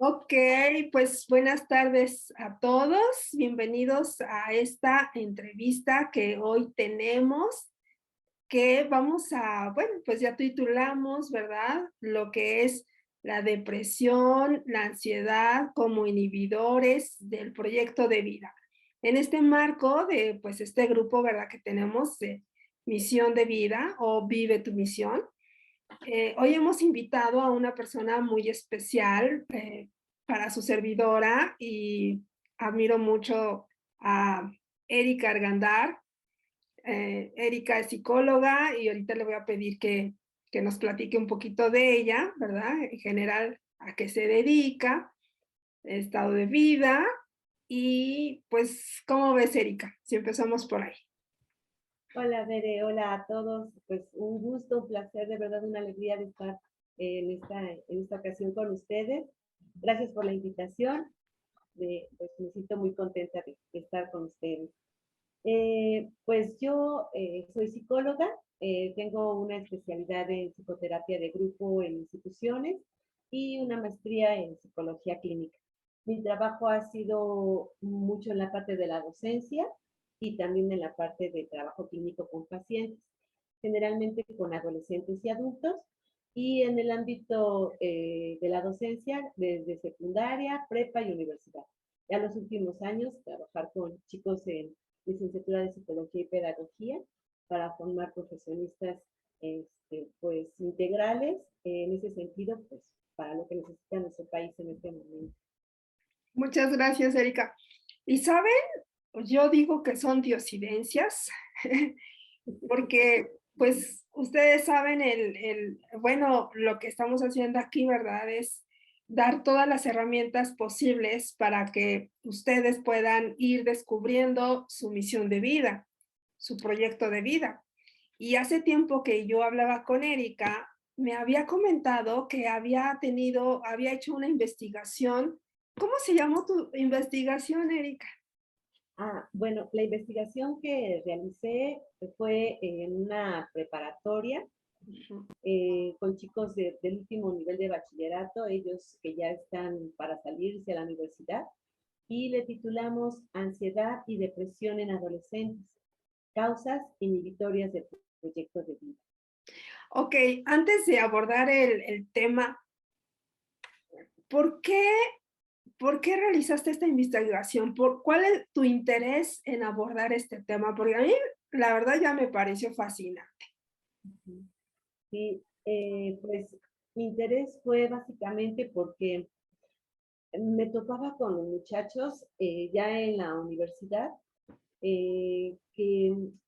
Ok, pues buenas tardes a todos. Bienvenidos a esta entrevista que hoy tenemos, que vamos a, bueno, pues ya titulamos, ¿verdad? Lo que es la depresión, la ansiedad como inhibidores del proyecto de vida. En este marco de, pues, este grupo, ¿verdad? Que tenemos de misión de vida o vive tu misión. Hoy hemos invitado a una persona muy especial para su servidora y admiro mucho a Erika Argandar. Erika es psicóloga y ahorita le voy a pedir que nos platique un poquito de ella, ¿verdad? En general, a qué se dedica, estado de vida y pues, ¿cómo ves, Erika? Si empezamos por ahí. Hola, Bere, hola a todos. Pues un gusto, un placer, de verdad una alegría de estar en esta ocasión con ustedes. Gracias por la invitación. Pues me siento muy contenta de estar con ustedes. Pues yo soy psicóloga, tengo una especialidad en psicoterapia de grupo en instituciones y una maestría en psicología clínica. Mi trabajo ha sido mucho en la parte de la docencia y también en la parte de trabajo clínico con pacientes, generalmente con adolescentes y adultos, y en el ámbito de la docencia desde secundaria, prepa y universidad. Ya los últimos años trabajar con chicos en licenciatura de Psicología y Pedagogía para formar profesionistas pues integrales en ese sentido, pues para lo que necesita nuestro país en este momento. Muchas gracias, Erika. ¿Y saben? Yo digo que son diosidencias, porque pues ustedes saben bueno, lo que estamos haciendo aquí, ¿verdad? Es dar todas las herramientas posibles para que ustedes puedan ir descubriendo su misión de vida, su proyecto de vida. Y hace tiempo que yo hablaba con Erika, me había comentado que había hecho una investigación. ¿Cómo se llamó tu investigación, Erika? Bueno, la investigación que realicé fue en una preparatoria Ujú. con chicos del último nivel de bachillerato, ellos que ya están para salirse a la universidad, y le titulamos Ansiedad y depresión en adolescentes, causas inhibitorias del proyecto de vida. Ok, antes de abordar el tema, ¿por qué, ¿por qué realizaste esta investigación? ¿Cuál es tu interés en abordar este tema? Porque a mí, la verdad, ya me pareció fascinante. Sí, pues mi interés fue básicamente porque me topaba con los muchachos ya en la universidad que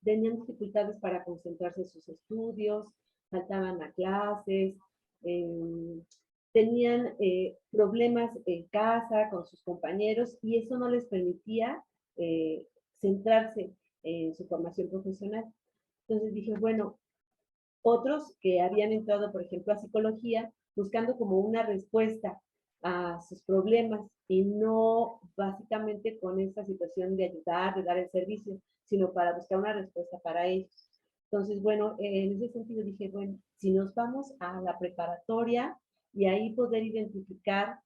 tenían dificultades para concentrarse en sus estudios, faltaban a clases, eh, tenían problemas en casa con sus compañeros y eso no les permitía eh, centrarse en su formación profesional. Entonces dije, bueno, otros que habían entrado, por ejemplo, a psicología, buscando como una respuesta a sus problemas y no básicamente con esta situación de ayudar, de dar el servicio, sino para buscar una respuesta para ellos. Entonces, bueno, en ese sentido dije, bueno, si nos vamos a la preparatoria y ahí poder identificar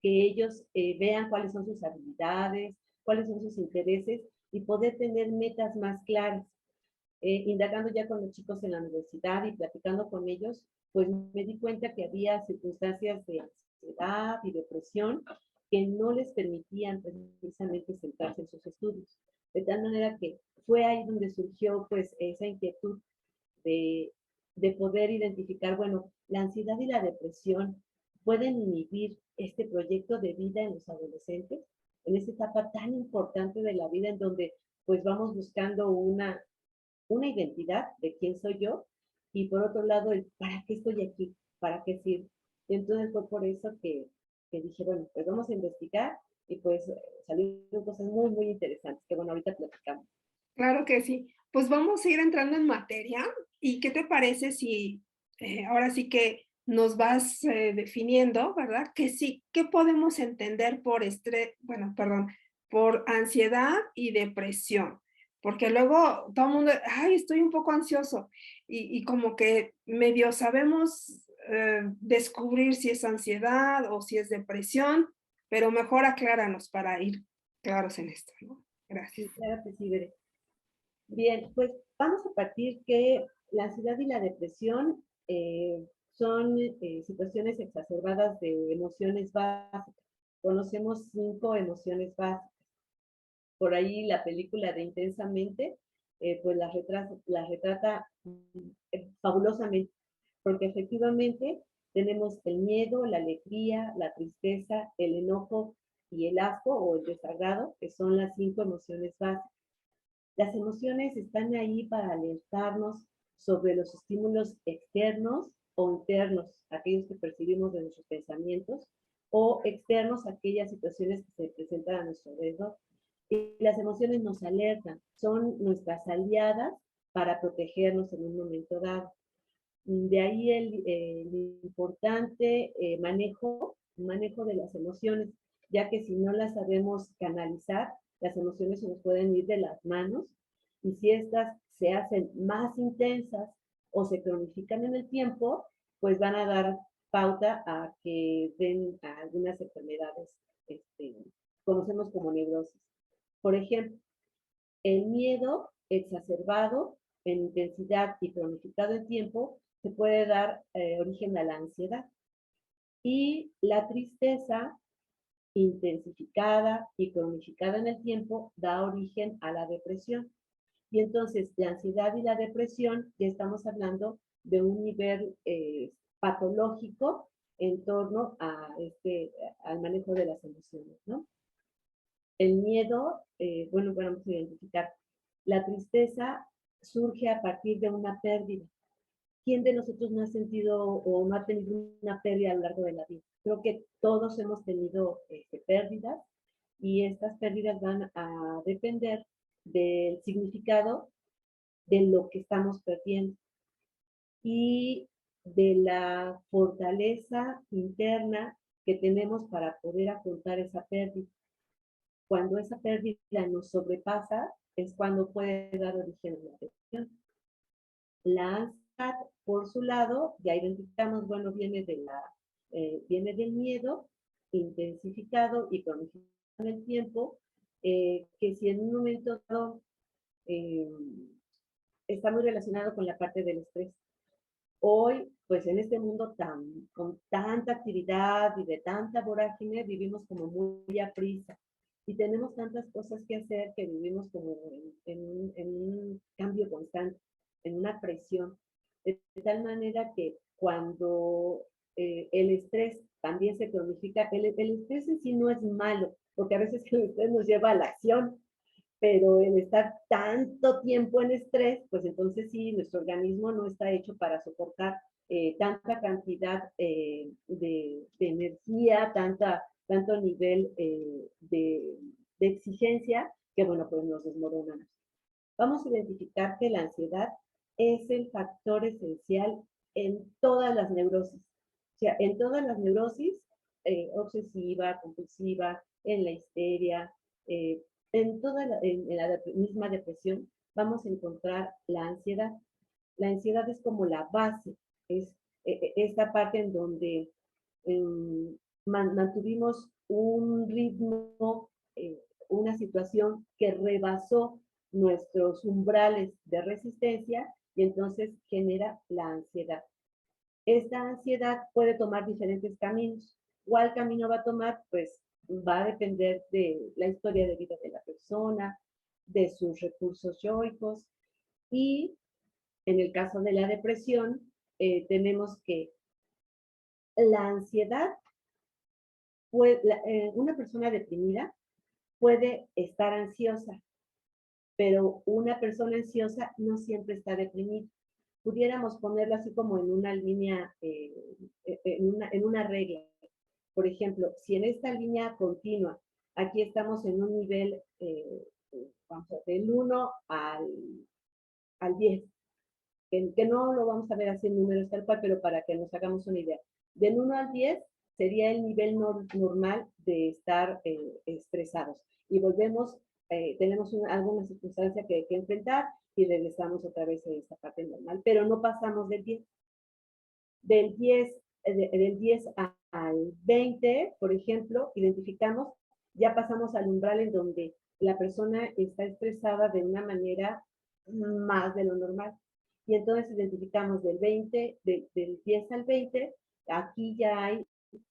que ellos vean cuáles son sus habilidades, cuáles son sus intereses y poder tener metas más claras indagando ya con los chicos en la universidad y platicando con ellos, pues me di cuenta que había circunstancias de ansiedad y depresión que no les permitían precisamente centrarse en sus estudios. De tal manera que fue ahí donde surgió pues esa inquietud de, de poder identificar, bueno, la ansiedad y la depresión pueden inhibir este proyecto de vida en los adolescentes, en esta etapa tan importante de la vida en donde pues vamos buscando una identidad de quién soy yo y por otro lado el para qué estoy aquí, para qué sirvo. Y entonces fue por eso que dije, bueno, pues vamos a investigar y pues salieron cosas muy, muy interesantes que bueno, ahorita platicamos. Claro que sí. Pues vamos a ir entrando en materia. ¿Y qué te parece si ahora sí que nos vas definiendo, ¿verdad? Que sí, ¿qué podemos entender por estrés, bueno, perdón, por ansiedad y depresión? Porque luego todo el mundo, ay, estoy un poco ansioso y como que medio sabemos descubrir si es ansiedad o si es depresión, pero mejor acláranos para ir claros en esto, ¿no? Gracias. Sí, claro que sí, Bere. Bien, pues vamos a partir que la ansiedad y la depresión son situaciones exacerbadas de emociones básicas. Conocemos 5 emociones básicas. Por ahí la película de Intensamente, pues las retrata fabulosamente, porque efectivamente tenemos el miedo, la alegría, la tristeza, el enojo y el asco o el desagrado, que son las 5 emociones básicas. Las emociones están ahí para alertarnos sobre los estímulos externos o internos, aquellos que percibimos de nuestros pensamientos, o externos, aquellas situaciones que se presentan a nuestro alrededor. Y las emociones nos alertan, son nuestras aliadas para protegernos en un momento dado. De ahí el importante manejo de las emociones, ya que si no las sabemos canalizar, las emociones se nos pueden ir de las manos y si estas se hacen más intensas o se cronifican en el tiempo, pues van a dar pauta a que den a algunas enfermedades, este, conocemos como neurosis. Por ejemplo, el miedo exacerbado en intensidad y cronificado en tiempo se puede dar origen a la ansiedad. Y la tristeza intensificada y cronificada en el tiempo da origen a la depresión. Y entonces la ansiedad y la depresión ya estamos hablando de un nivel patológico en torno al manejo de las emociones, ¿no? El miedo, bueno, vamos a identificar. La tristeza surge a partir de una pérdida. ¿Quién de nosotros no ha sentido o no ha tenido una pérdida a lo largo de la vida? Creo que todos hemos tenido pérdidas y estas pérdidas van a depender del significado de lo que estamos perdiendo y de la fortaleza interna que tenemos para poder afrontar esa pérdida. Cuando esa pérdida nos sobrepasa, es cuando puede dar origen a la depresión. La ansiedad, por su lado, ya identificamos, bueno, viene del miedo intensificado y cronificado en el tiempo, que si en un momento dado eh, está muy relacionado con la parte del estrés. Hoy, pues en este mundo con tanta actividad y de tanta vorágine, vivimos como muy a prisa y tenemos tantas cosas que hacer que vivimos como en un cambio constante, en una presión, de tal manera que cuando el estrés también se cronifica, el estrés en sí no es malo, porque a veces el estrés nos lleva a la acción, pero el estar tanto tiempo en estrés, pues entonces sí, nuestro organismo no está hecho para soportar tanta cantidad de energía, tanto nivel de exigencia, que bueno, pues nos desmoronamos. Vamos a identificar que la ansiedad es el factor esencial en todas las neurosis. O sea, en todas las neurosis, obsesiva, compulsiva, en la histeria, eh, en la misma depresión, vamos a encontrar la ansiedad. La ansiedad es como la base, es esta parte en donde mantuvimos un ritmo, una situación que rebasó nuestros umbrales de resistencia y entonces genera la ansiedad. Esta ansiedad puede tomar diferentes caminos. ¿Cuál camino va a tomar? Pues va a depender de la historia de vida de la persona, de sus recursos yoicos y en el caso de la depresión, tenemos que la ansiedad, una persona deprimida puede estar ansiosa, pero una persona ansiosa no siempre está deprimida. Pudiéramos ponerlo así como en una línea, en una regla. Por ejemplo, si en esta línea continua, aquí estamos en un nivel, vamos a ver, del 1 al 10, que no lo vamos a ver así en números tal cual, pero para que nos hagamos una idea. Del 1 al 10 sería el nivel normal de estar estresados. Y volvemos, tenemos alguna circunstancia que enfrentar y regresamos otra vez a esta parte normal, pero no pasamos del 10. del 10 al 20, por ejemplo, identificamos, ya pasamos al umbral en donde la persona está estresada de una manera más de lo normal. Y entonces identificamos del 10 al 20, aquí ya hay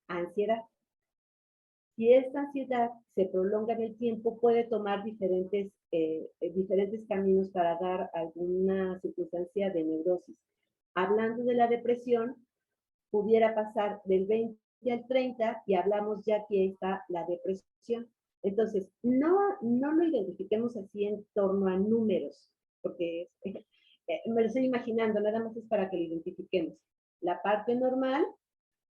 ansiedad. Si esta ansiedad se prolonga en el tiempo, puede tomar diferentes caminos para dar alguna circunstancia de neurosis. Hablando de la depresión, pudiera pasar del 20 al 30 y hablamos ya que está la depresión. Entonces, no lo identifiquemos así en torno a números, porque me lo estoy imaginando, nada más es para que lo identifiquemos. La parte normal,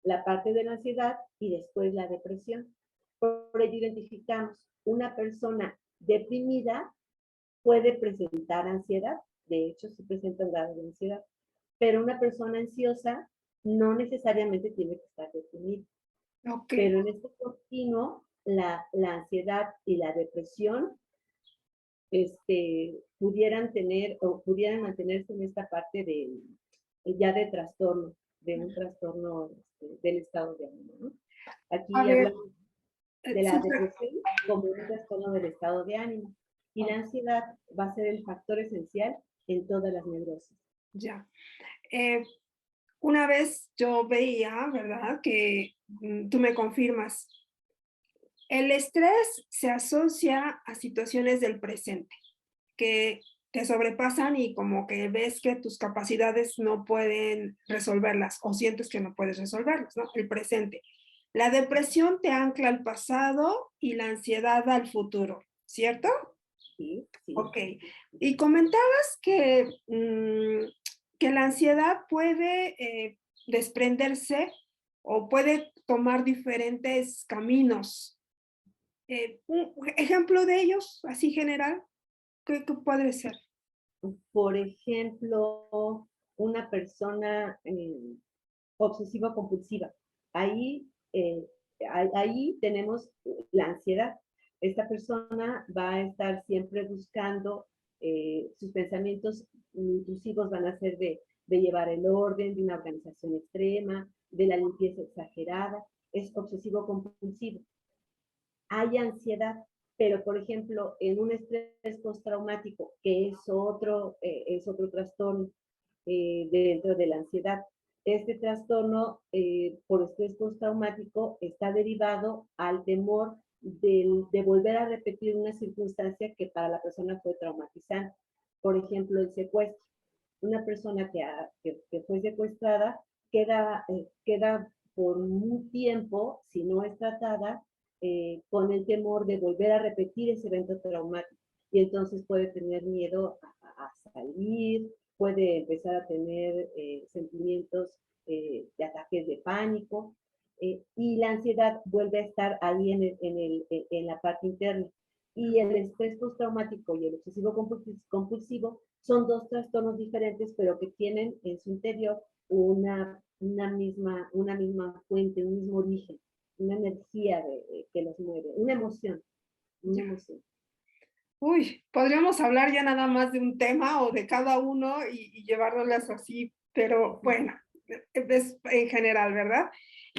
la parte de la ansiedad y después la depresión. Por ello identificamos una persona deprimida puede presentar ansiedad, de hecho sí presenta un grado de ansiedad, pero una persona ansiosa no necesariamente tiene que estar deprimida. Okay. Pero en este continuo, la ansiedad y la depresión pudieran tener o pudieran mantenerse en esta parte ya de trastorno, de un trastorno del estado de ánimo, ¿no? A Aquí ver, hablamos de la sí, depresión como un trastorno del estado de ánimo. Y la ansiedad va a ser el factor esencial en todas las neurosis. ya. Una vez yo veía, ¿verdad? Que tú me confirmas, el estrés se asocia a situaciones del presente que te sobrepasan y como que ves que tus capacidades no pueden resolverlas o sientes que no puedes resolverlas, ¿no? El presente. La depresión te ancla al pasado y la ansiedad al futuro, ¿cierto? Sí, sí. Ok. Y comentabas que la ansiedad puede desprenderse o puede tomar diferentes caminos. Un ejemplo de ellos, así general, ¿qué puede ser? Por ejemplo, una persona obsesiva compulsiva. Ahí, ahí tenemos la ansiedad. Esta persona va a estar siempre buscando, sus pensamientos intrusivos van a ser de llevar el orden, de una organización extrema, de la limpieza exagerada. Es obsesivo compulsivo. Hay ansiedad, pero por ejemplo, en un estrés postraumático, que es otro trastorno dentro de la ansiedad, este trastorno por estrés postraumático está derivado al temor de volver a repetir una circunstancia que para la persona fue traumatizante. Por ejemplo, el secuestro. Una persona que fue secuestrada queda por un tiempo, si no es tratada, con el temor de volver a repetir ese evento traumático. Y entonces puede tener miedo a salir, puede empezar a tener sentimientos de ataques de pánico, y la ansiedad vuelve a estar ahí en la parte interna. Y el estrés postraumático y el obsesivo compulsivo son dos trastornos diferentes, pero que tienen en su interior una misma fuente, un mismo origen, una energía que los mueve, una emoción, una Ya. emoción. Uy, podríamos hablar ya nada más de un tema o de cada uno y llevárnoslas así, pero bueno, es en general, ¿verdad?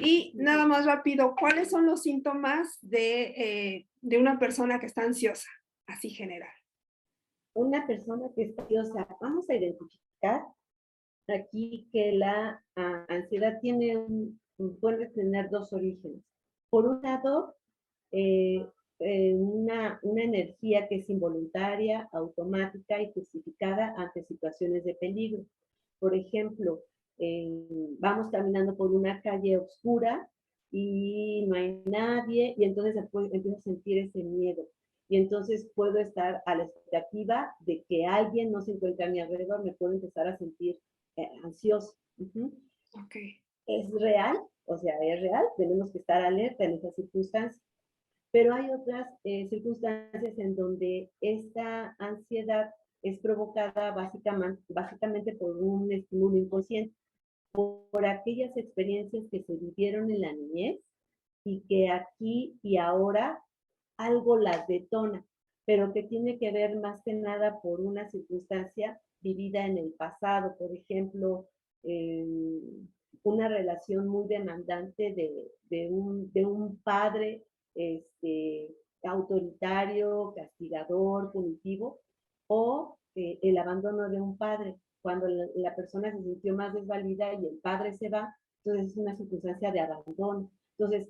Y nada más rápido, ¿cuáles son los síntomas de una persona que está ansiosa? Así general. Una persona que está ansiosa, vamos a identificar aquí que la ansiedad puede tener dos orígenes. Por un lado, eh, una energía que es involuntaria, automática y justificada ante situaciones de peligro. Por ejemplo, vamos caminando por una calle oscura y no hay nadie y entonces empiezo a sentir ese miedo. Y entonces puedo estar a la expectativa de que alguien no se encuentre a mi alrededor, me puedo empezar a sentir ansioso. Ok. Es real, o sea, es real, tenemos que estar alerta en esas circunstancias. Pero hay otras circunstancias en donde esta ansiedad es provocada básicamente por un estímulo inconsciente, por aquellas experiencias que se vivieron en la niñez y que aquí y ahora algo las detona, pero que tiene que ver más que nada por una circunstancia vivida en el pasado. Por ejemplo, una relación muy demandante de un padre autoritario, castigador, punitivo, o el abandono de un padre, cuando la persona se sintió más desvalida y el padre se va, entonces es una circunstancia de abandono. Entonces,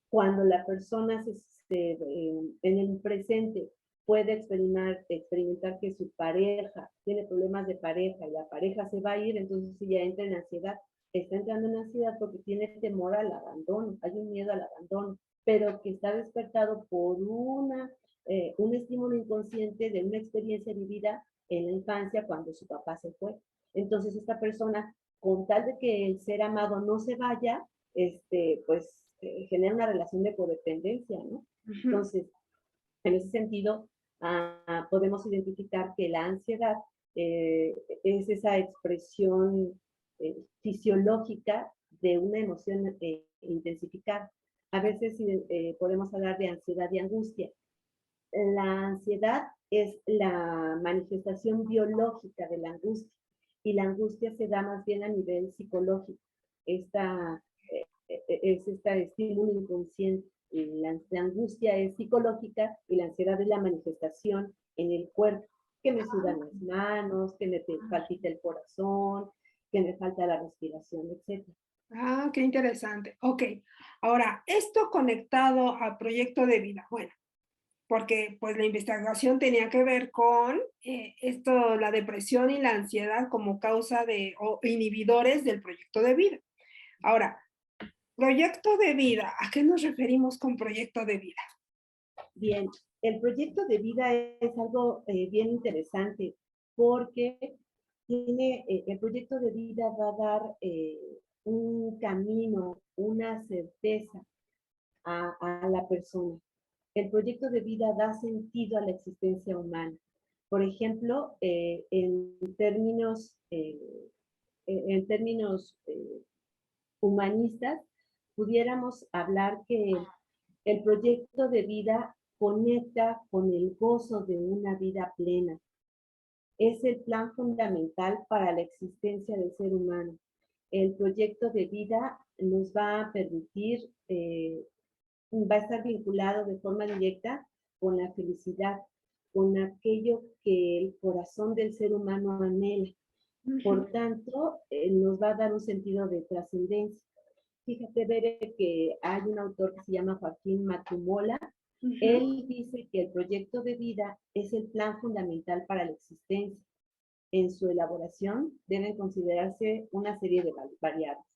cuando la persona en el presente puede experimentar que su pareja tiene problemas de pareja y la pareja se va a ir, entonces si ya entra en ansiedad, está entrando en ansiedad porque tiene temor al abandono, hay un miedo al abandono, pero que está despertado por un estímulo inconsciente de una experiencia vivida en la infancia cuando su papá se fue. Entonces esta persona, con tal de que el ser amado no se vaya, pues genera una relación de codependencia, ¿no? Entonces, en ese sentido, podemos identificar que la ansiedad es esa expresión fisiológica de una emoción intensificada. A veces podemos hablar de ansiedad y angustia. La ansiedad es la manifestación biológica de la angustia y la angustia se da más bien a nivel psicológico. Es este estímulo inconsciente. La angustia es psicológica y la ansiedad es la manifestación en el cuerpo, que me sudan las manos, que me palpita el corazón, que me falta la respiración, etc. Ah, qué interesante. Ok, ahora, esto conectado al proyecto de vida. Bueno, porque pues la investigación tenía que ver con esto, la depresión y la ansiedad como causa de o inhibidores del proyecto de vida. Ahora, proyecto de vida, ¿a qué nos referimos con proyecto de vida? Bien, el proyecto de vida es algo bien interesante porque el proyecto de vida va a dar un camino, una certeza a la persona. El proyecto de vida da sentido a la existencia humana. Por ejemplo, en términos humanistas, pudiéramos hablar que el proyecto de vida conecta con el gozo de una vida plena. Es el plan fundamental para la existencia del ser humano. El proyecto de vida nos va a permitir, va a estar vinculado de forma directa con la felicidad, con aquello que el corazón del ser humano anhela. Por tanto, nos va a dar un sentido de trascendencia. Fíjate, Bere, que hay un autor que se llama Joaquín Matumala. Él dice que el proyecto de vida es el plan fundamental para la existencia. En su elaboración deben considerarse una serie de variables,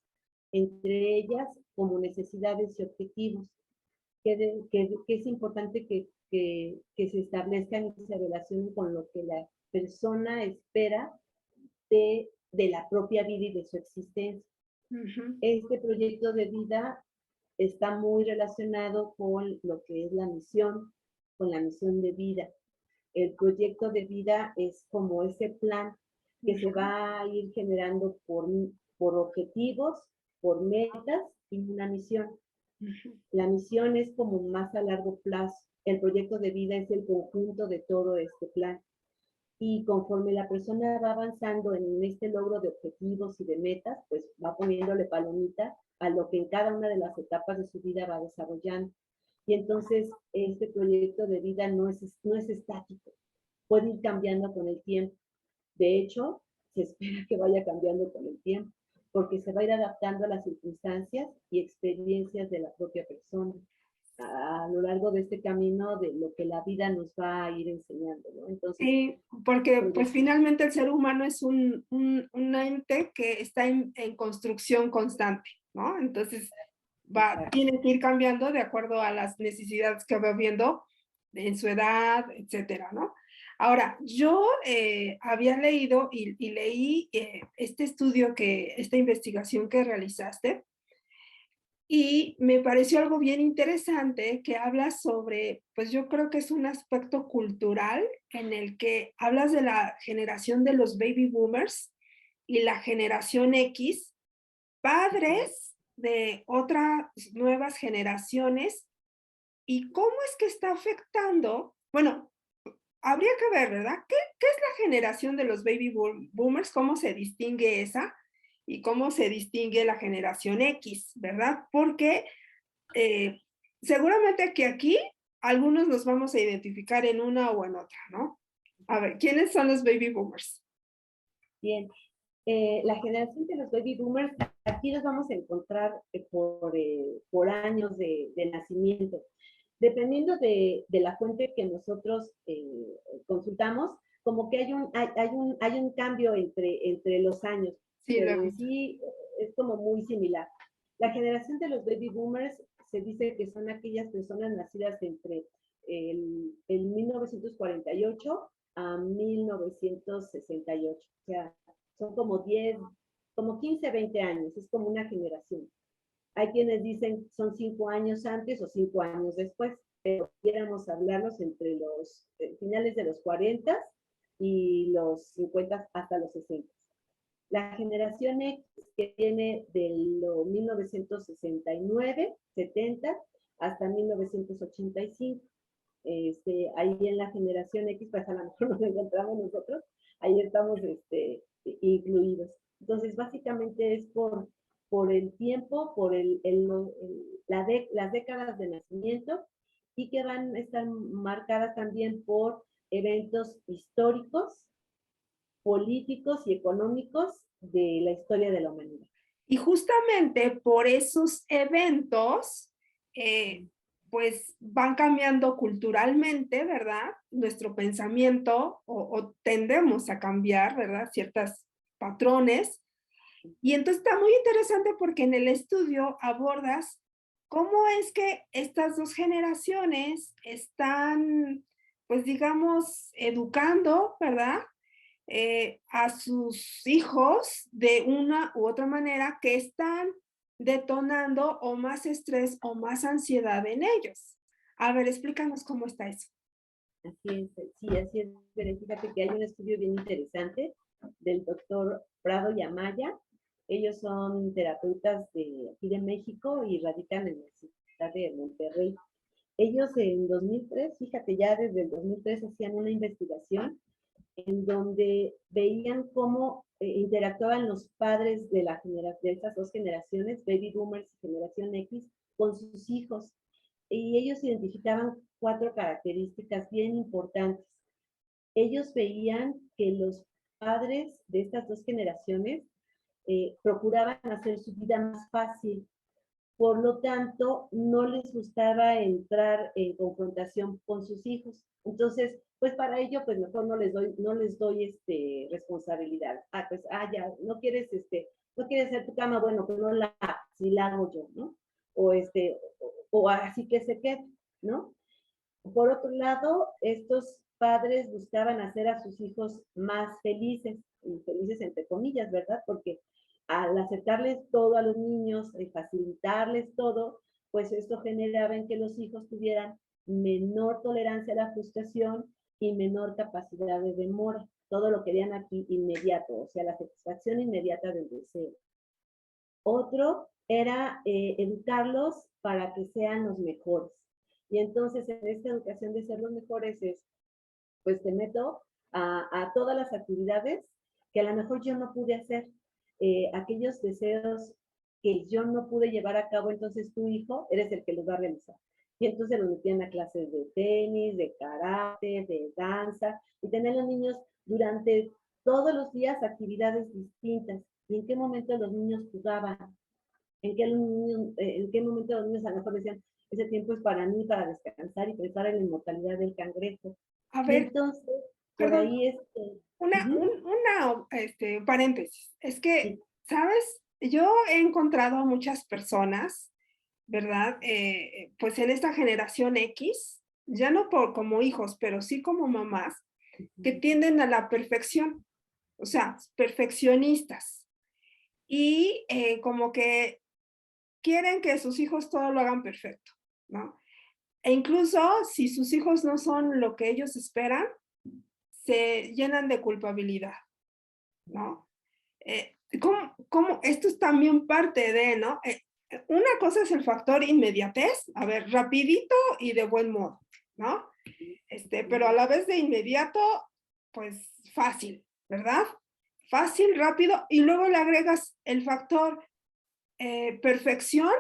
entre ellas como necesidades y objetivos, que es importante que se establezcan y se relacionen con lo que la persona espera de la propia vida y de su existencia. Este proyecto de vida está muy relacionado con lo que es la misión, con la misión de vida. El proyecto de vida es como ese plan que se va a ir generando por objetivos, por metas y una misión. La misión es como más a largo plazo. El proyecto de vida es el conjunto de todo este plan. Y conforme la persona va avanzando en este logro de objetivos y de metas, pues va poniéndole palomita a lo que en cada una de las etapas de su vida va desarrollando. Y entonces este proyecto de vida no es estático, puede ir cambiando con el tiempo. De hecho, se espera que vaya cambiando con el tiempo, porque se va a ir adaptando a las circunstancias y experiencias de la propia persona a lo largo de este camino de lo que la vida nos va a ir enseñando, ¿no? Entonces, sí, porque pues finalmente el ser humano es un ente que está en construcción constante, ¿no? Entonces tiene que ir cambiando de acuerdo a las necesidades que va viendo en su edad, etcétera, ¿no? Ahora, yo había leído y leí este estudio esta investigación que realizaste, y me pareció algo bien interesante que habla sobre, pues yo creo que es un aspecto cultural en el que hablas de la generación de los baby boomers y la generación X, padres de otras nuevas generaciones, y cómo es que está afectando, bueno, habría que ver, ¿verdad? ¿Qué es la generación de los baby boomers? ¿Cómo se distingue esa? y cómo se distingue la generación X, ¿verdad? Porque seguramente que aquí algunos nos vamos a identificar en una o en otra, ¿no? A ver, ¿quiénes son los baby boomers? Bien, la generación de los baby boomers, aquí los vamos a encontrar por años de nacimiento. Dependiendo de la fuente que nosotros consultamos, como que hay un cambio entre los años, Sí, pero en sí es como muy similar. La generación de los baby boomers se dice que son aquellas personas nacidas entre el 1948 a 1968. O sea, son como 10, como 15, 20 años, es como una generación. Hay quienes dicen son 5 años antes o 5 años después, pero quisiéramos hablarlos entre los finales de los 40 y los 50 hasta los 60. La generación X, que viene de los 1969, 70 hasta 1985. Ahí en la generación X, pues a lo mejor nos encontramos nosotros, ahí estamos incluidos. Entonces, básicamente es por el tiempo, por las décadas de nacimiento y que van a estar marcadas también por eventos históricos, políticos y económicos de la historia de la humanidad. Y justamente por esos eventos, pues van cambiando culturalmente, ¿verdad? Nuestro pensamiento o tendemos a cambiar, ¿verdad? Ciertos patrones. Y entonces está muy interesante porque en el estudio abordas cómo es que estas dos generaciones están, pues digamos, educando, ¿verdad? A sus hijos de una u otra manera que están detonando o más estrés o más ansiedad en ellos. A ver, explícanos cómo está eso. Así es, sí, así es. Pero fíjate que hay un estudio bien interesante del doctor Prado y Amaya. Ellos son terapeutas de aquí de México y radican en la ciudad de Monterrey. Ellos en 2003, fíjate, ya desde el 2003 hacían una investigación en donde veían cómo interactuaban los padres de estas dos generaciones, baby boomers y generación X, con sus hijos. Y ellos identificaban 4 características bien importantes. Ellos veían que los padres de estas dos generaciones procuraban hacer su vida más fácil. Por lo tanto, no les gustaba entrar en confrontación con sus hijos. Entonces, pues para ello, pues mejor no les doy responsabilidad. Pues, ya, no quieres hacer tu cama, bueno, pues no la, si la hago yo, ¿no? O así que se quede, ¿no? Por otro lado, estos padres buscaban hacer a sus hijos más felices, y felices entre comillas, ¿verdad? Porque al aceptarles todo a los niños y facilitarles todo, pues esto generaba en que los hijos tuvieran menor tolerancia a la frustración y menor capacidad de demora. Todo lo querían aquí inmediato, o sea, la satisfacción inmediata del deseo. Otro era educarlos para que sean los mejores. Y entonces en esta educación de ser los mejores es, pues te meto a todas las actividades que a lo mejor yo no pude hacer, aquellos deseos que yo no pude llevar a cabo, entonces tu hijo eres el que los va a realizar. Y entonces los metían a clases de tenis, de karate, de danza, y tener a los niños durante todos los días actividades distintas. ¿Y en qué momento los niños jugaban? ¿En qué momento los niños a lo mejor decían, ese tiempo es para mí, para descansar y pensar en la inmortalidad del cangrejo? A Y ver, entonces, por perdón, ahí paréntesis. Es que, sí, ¿sabes? Yo he encontrado a muchas personas, ¿verdad? Pues en esta generación X, ya no como hijos, pero sí como mamás, que tienden a la perfección, o sea, perfeccionistas. Y como que quieren que sus hijos todo lo hagan perfecto, ¿no? E incluso si sus hijos no son lo que ellos esperan, se llenan de culpabilidad, ¿no? Esto es también parte de, ¿no? Una cosa es el factor inmediatez, a ver, rapidito y de buen modo, ¿no? Pero a la vez de inmediato, pues fácil, ¿verdad? fácil, rápido, y luego le agregas el factor perfección,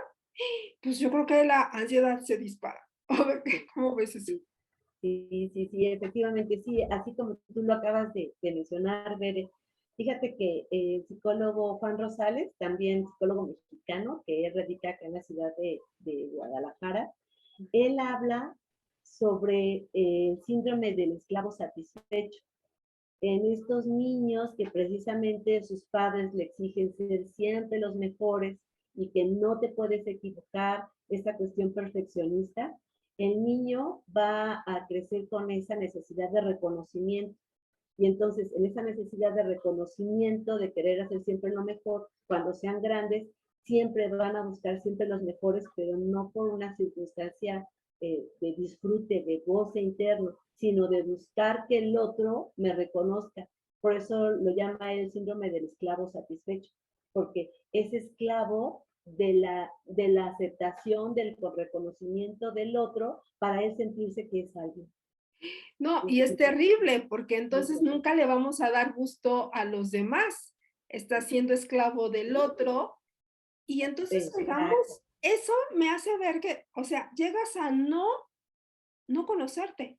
pues yo creo que la ansiedad se dispara. ¿Cómo ves eso? Sí, sí, efectivamente, sí, así como tú lo acabas de mencionar, Bere. Fíjate que el psicólogo Juan Rosales, también psicólogo mexicano, que radica acá en la ciudad de Guadalajara, él habla sobre el síndrome del esclavo satisfecho. En estos niños que precisamente sus padres le exigen ser siempre los mejores y que no te puedes equivocar, esta cuestión perfeccionista, el niño va a crecer con esa necesidad de reconocimiento. Y entonces, en esa necesidad de reconocimiento, de querer hacer siempre lo mejor, cuando sean grandes, siempre van a buscar siempre los mejores, pero no por una circunstancia de disfrute, de goce interno, sino de buscar que el otro me reconozca. Por eso lo llama el síndrome del esclavo satisfecho, porque es esclavo de la aceptación, del reconocimiento del otro, para él sentirse que es alguien. No, y es terrible, porque entonces nunca le vamos a dar gusto a los demás. Está siendo esclavo del otro. Y entonces, Exacto. digamos, eso me hace ver que, o sea, llegas a no conocerte,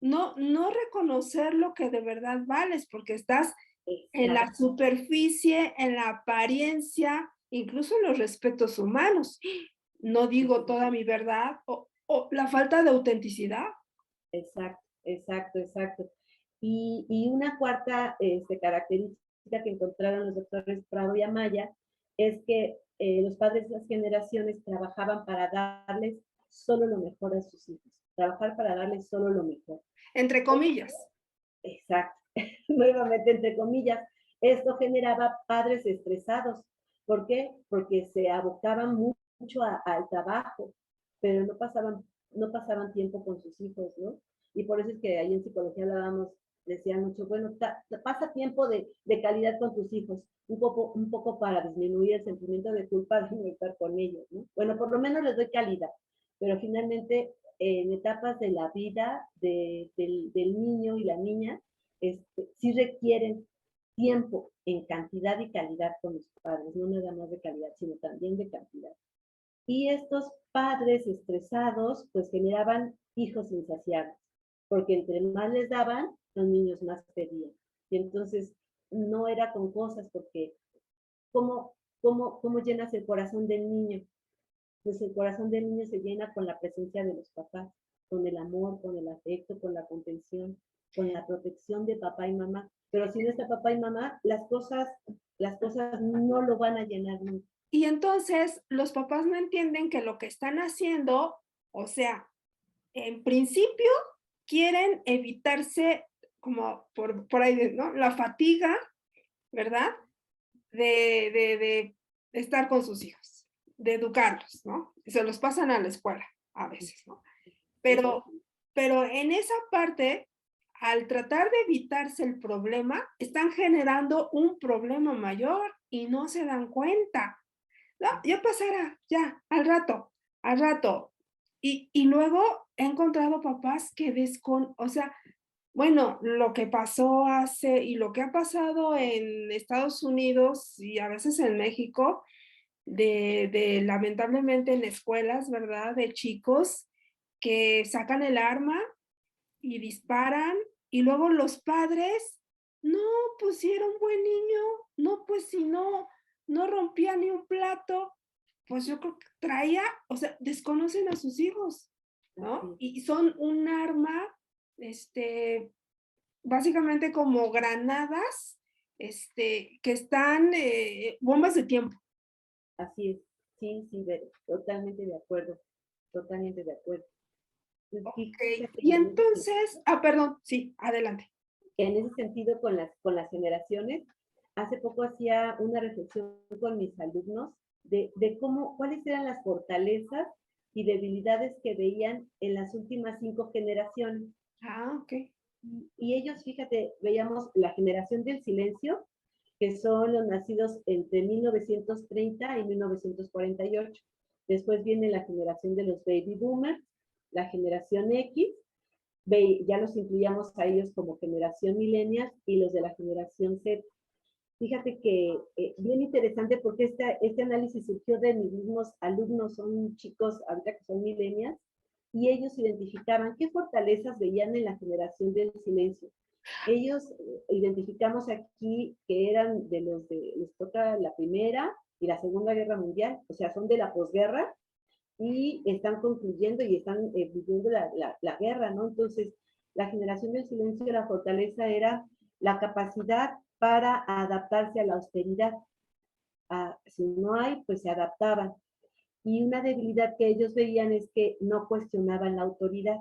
no reconocer lo que de verdad vales, porque estás en la Exacto, superficie, en la apariencia, incluso en los respetos humanos. No digo toda mi verdad o la falta de autenticidad. exacto. Y una cuarta característica que encontraron los doctores Prado y Amaya es que los padres de las generaciones trabajaban para darles solo lo mejor a sus hijos, trabajar para darles solo lo mejor. Entre comillas. Exacto, nuevamente entre comillas, esto generaba padres estresados. ¿Por qué? Porque se abocaban mucho al trabajo, pero no pasaban tiempo con sus hijos, ¿no? Y por eso es que ahí en psicología hablábamos, decían mucho, bueno, pasa tiempo de calidad con tus hijos, un poco para disminuir el sentimiento de culpa de no estar con ellos, ¿no? Bueno, por lo menos les doy calidad, pero finalmente en etapas de la vida del niño y la niña, sí requieren tiempo en cantidad y calidad con los padres, no nada más de calidad, sino también de cantidad. Y estos padres estresados, pues generaban hijos insaciables, porque entre más les daban, los niños más pedían. Y entonces no era con cosas, porque ¿cómo llenas el corazón del niño? Pues el corazón del niño se llena con la presencia de los papás, con el amor, con el afecto, con la contención, con la protección de papá y mamá. Pero si no está papá y mamá, las cosas no lo van a llenar nunca. Y entonces los papás no entienden que lo que están haciendo, o sea, en principio quieren evitarse como por ahí, ¿no? La fatiga, ¿verdad? De estar con sus hijos, de educarlos, ¿no? Se los pasan a la escuela a veces, ¿no? Sí, Pero, pero en esa parte, al tratar de evitarse el problema, están generando un problema mayor y no se dan cuenta. No, ya pasará, ya, al rato. Y luego he encontrado papás que o sea, bueno, lo que pasó hace y lo que ha pasado en Estados Unidos y a veces en México, de lamentablemente en escuelas, ¿verdad? De chicos que sacan el arma y disparan y luego los padres, no, pues si era un buen niño, no, pues si no rompía ni un plato, pues yo creo que traía, o sea, desconocen a sus hijos, ¿no? así, Y son un arma, este, básicamente como granadas, que están, bombas de tiempo. así es. Sí, sí, totalmente de acuerdo, totalmente de acuerdo. Pues Ok, fíjate y que en ese entonces, perdón, sí, adelante. en ese sentido con las generaciones. Hace poco hacía una reflexión con mis alumnos de cuáles eran las fortalezas y debilidades que veían en las últimas 5 generaciones. Ah, ok. Y ellos, fíjate, veíamos la generación del silencio, que son los nacidos entre 1930 y 1948. Después viene la generación de los baby boomers, la generación X, ya los incluíamos a ellos como generación millennial y los de la generación Z. Fíjate que bien interesante porque este análisis surgió de mis mismos alumnos, son chicos ahorita que son millennials, y ellos identificaban qué fortalezas veían en la generación del silencio. Ellos identificamos aquí que eran de los de, les toca la Primera y la Segunda Guerra Mundial, o sea, son de la posguerra y están concluyendo y están viviendo la guerra, ¿no? Entonces, la generación del silencio, la fortaleza era la capacidad para adaptarse a la austeridad. Si no hay, pues se adaptaban. Y una debilidad que ellos veían es que no cuestionaban la autoridad.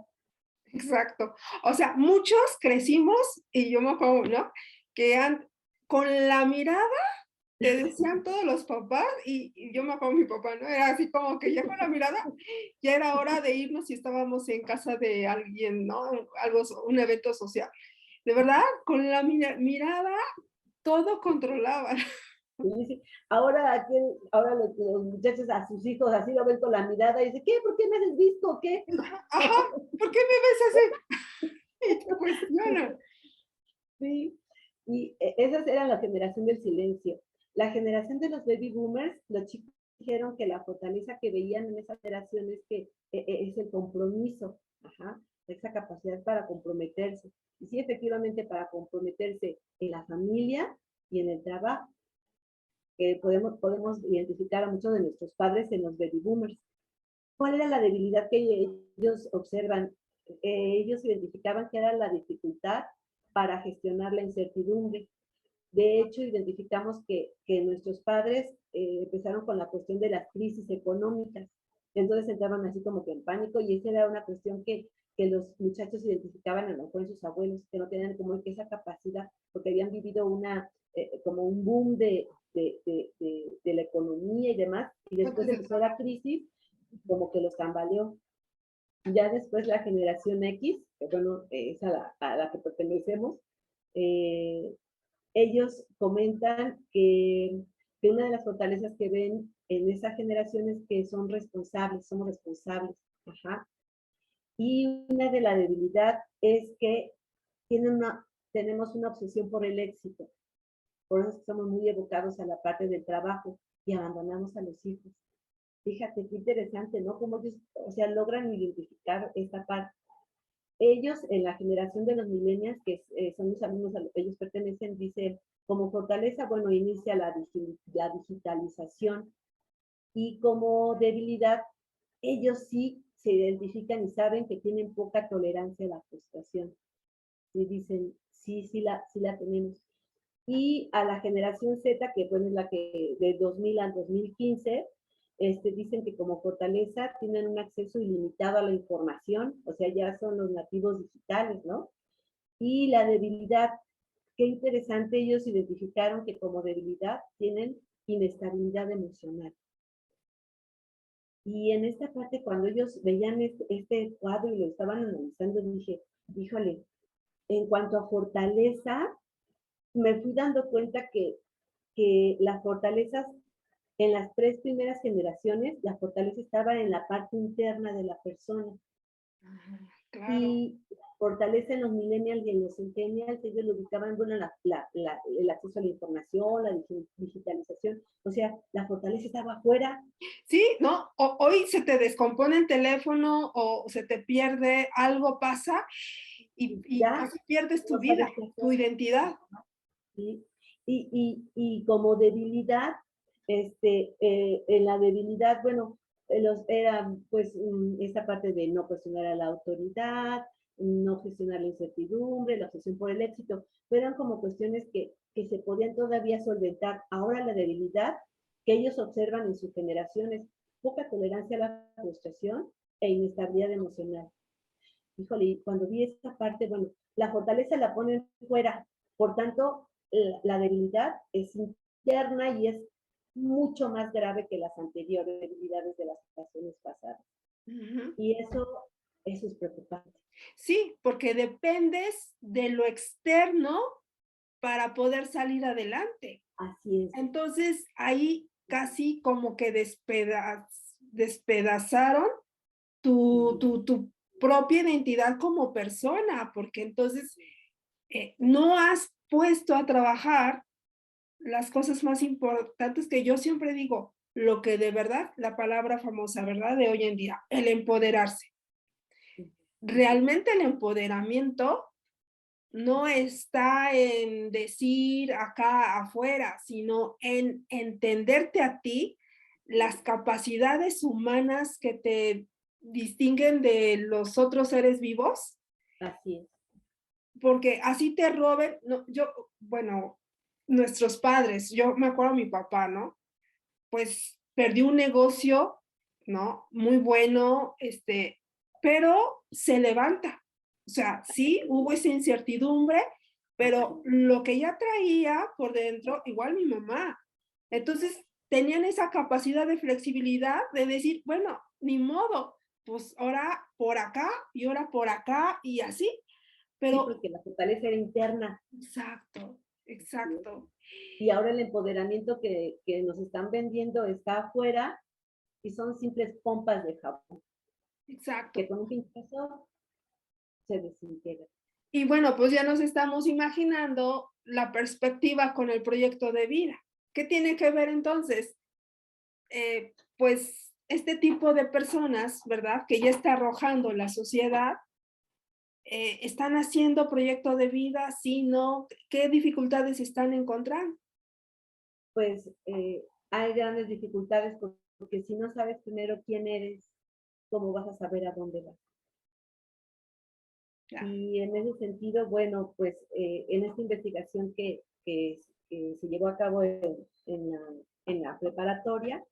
Exacto. O sea, muchos crecimos, y yo me acuerdo, ¿no? Que con la mirada te decían todos los papás, y yo me acuerdo mi papá, ¿no? Era así como que ya con la mirada, ya era hora de irnos y estábamos en casa de alguien, ¿no? Algo, un evento social. De verdad, con la mirada, todo controlaban. Y dice, ahora los muchachos a sus hijos así lo ven con la mirada y dice, ¿qué? ¿Por qué me has visto? ¿Qué? Ajá, ¿por qué me ves así? Y te cuestionan. Sí, y esas eran la generación del silencio. La generación de los baby boomers, los chicos dijeron que la fortaleza que veían en esa generación es que es el compromiso, ajá, esa capacidad para comprometerse. Y sí, efectivamente, para comprometerse en la familia y en el trabajo, que podemos identificar a muchos de nuestros padres en los baby boomers. ¿Cuál era la debilidad que ellos observan? Ellos identificaban que era la dificultad para gestionar la incertidumbre. De hecho, identificamos que nuestros padres empezaron con la cuestión de las crisis económicas. Entonces entraban así como que en pánico y esa era una cuestión que los muchachos identificaban a lo mejor en sus abuelos, que no tenían como que esa capacidad, porque habían vivido como un boom de la economía y demás, y después empezó la crisis, como que los tambaleó. Ya después la generación X, que bueno, es a la que pertenecemos, eh, ellos comentan que una de las fortalezas que ven en esa generación es que son responsables, somos responsables. Ajá. Y una de la debilidad es que tenemos una obsesión por el éxito. Por eso es que somos muy evocados a la parte del trabajo y abandonamos a los hijos. Fíjate qué interesante, ¿no? Cómo ellos, o sea, logran identificar esta parte. Ellos, en la generación de los millennials, que son los alumnos a los que ellos pertenecen, dicen, como fortaleza, bueno, inicia la digitalización y como debilidad, ellos sí se identifican y saben que tienen poca tolerancia a la frustración. Y dicen, sí la tenemos. Y a la generación Z, que bueno, es la que de 2000 a 2015, dicen que como fortaleza tienen un acceso ilimitado a la información, o sea, ya son los nativos digitales, ¿no? Y la debilidad, qué interesante, ellos identificaron que como debilidad tienen inestabilidad emocional. Y en esta parte, cuando ellos veían este cuadro y lo estaban analizando, dije, híjole, en cuanto a fortaleza, me fui dando cuenta que las fortalezas en las tres primeras generaciones, la fortaleza estaba en la parte interna de la persona. Claro. Y fortaleza en los millennials y en los centennials, ellos lo ubicaban, bueno, el acceso a la información, la digitalización, o sea, la fortaleza estaba afuera. Sí, ¿no? Hoy se te descompone el teléfono o se te pierde, algo pasa y Ya casi pierdes tu no vida, sabes qué tu hacer. identidad. ¿Sí? Y como debilidad, en la debilidad, bueno, era pues esta parte de no cuestionar a la autoridad, no gestionar la incertidumbre, la obsesión por el éxito, pero eran como cuestiones que se podían todavía solventar. Ahora la debilidad que ellos observan en sus generaciones, poca tolerancia a la frustración e inestabilidad emocional. Híjole, y cuando vi esta parte, bueno, la fortaleza la ponen fuera, por tanto, la debilidad es interna y es mucho más grave que las anteriores debilidades de las ocasiones pasadas. Ujú. Y eso es preocupante. Sí, porque dependes de lo externo para poder salir adelante. Así es. Entonces, ahí casi como que despedazaron tu propia identidad como persona, porque entonces no has puesto a trabajar las cosas más importantes que yo siempre digo, lo que de verdad, la palabra famosa, ¿verdad? De hoy en día, el empoderarse. Ujú. Realmente el empoderamiento no está en decir acá afuera, sino en entenderte a ti, las capacidades humanas que te distinguen de los otros seres vivos, Así es, porque así te roben, no, yo, bueno, nuestros padres, yo me acuerdo de mi papá, ¿no? Pues perdió un negocio, ¿no? Muy bueno, pero se levanta. O sea, sí, hubo esa incertidumbre, pero lo que ya traía por dentro, igual mi mamá. Entonces, tenían esa capacidad de flexibilidad de decir, bueno, ni modo, pues ahora por acá y ahora por acá y así. sí, Pero, porque la fortaleza era interna. exacto, Así es. exacto, Y ahora el empoderamiento que nos están vendiendo está afuera y son simples pompas de jabón, que exacto. con un pinchazo se desintegra. Y bueno, pues ya nos estamos imaginando la perspectiva con el proyecto de vida. ¿Qué tiene que ver entonces? Pues este tipo de personas, ¿verdad? Que ya está arrojando la sociedad, están haciendo proyecto de vida, sí, no, ¿qué dificultades están encontrando? Pues hay grandes dificultades porque si no sabes primero quién eres, ¿cómo vas a saber a dónde vas? Ya, Y en ese sentido, bueno, pues en esta investigación que se llevó a cabo en la preparatoria,